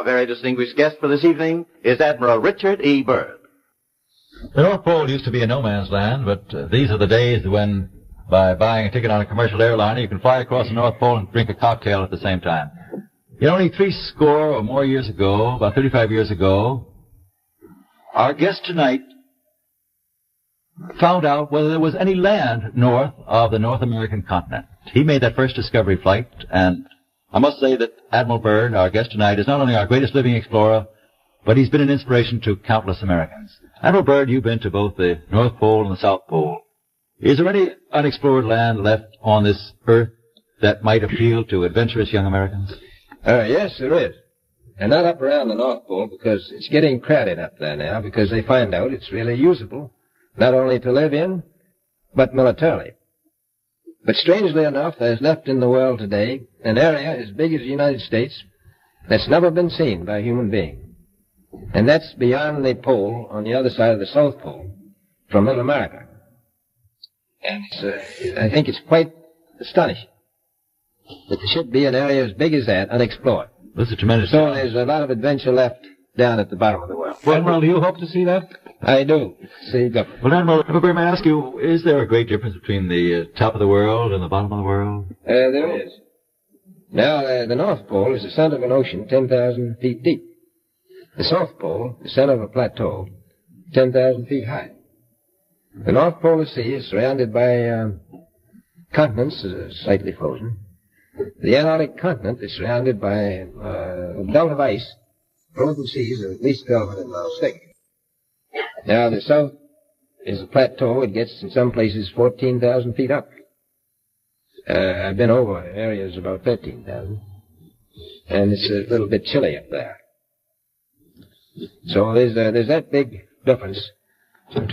Our very distinguished guest for this evening is Admiral Richard E. Byrd. The North Pole used to be a no man's land, but these are the days when, by buying a ticket on a commercial airliner, you can fly across the North Pole and drink a cocktail at the same time. You know, only 70 or more years ago, about 35 years ago, our guest tonight found out whether there was any land north of the North American continent. He made that first discovery flight, and I must say that Admiral Byrd, our guest tonight, is not only our greatest living explorer, but he's been an inspiration to countless Americans. Admiral Byrd, you've been to both the North Pole and the South Pole. Is there any unexplored land left on this earth that might appeal to adventurous young Americans? Yes, there is. And not up around the North Pole, because it's getting crowded up there now, because they find out it's really usable, not only to live in, but militarily. But strangely enough, there's left in the world today an area as big as the United States that's never been seen by a human being. And that's beyond the pole on the other side of the South Pole from Middle America. And I think it's quite astonishing that there should be an area as big as that unexplored. That's a tremendous... So there's a lot of adventure left down at the bottom of the world. Well, Admiral, do you hope to see that? I do. See, Governor. Well, Admiral, may I ask you, is there a great difference between the top of the world and the bottom of the world? There is. Now, the North Pole is the center of an ocean 10,000 feet deep. The South Pole, the center of a plateau, 10,000 feet high. The North Polar Sea is surrounded by continents slightly frozen. The Antarctic continent is surrounded by a belt of ice. Frozen seas are at least 1,200 miles thick. Now, the South is a plateau. It gets, in some places, 14,000 feet up. I've been over areas about 13,000. And it's a little bit chilly up there. So there's that big difference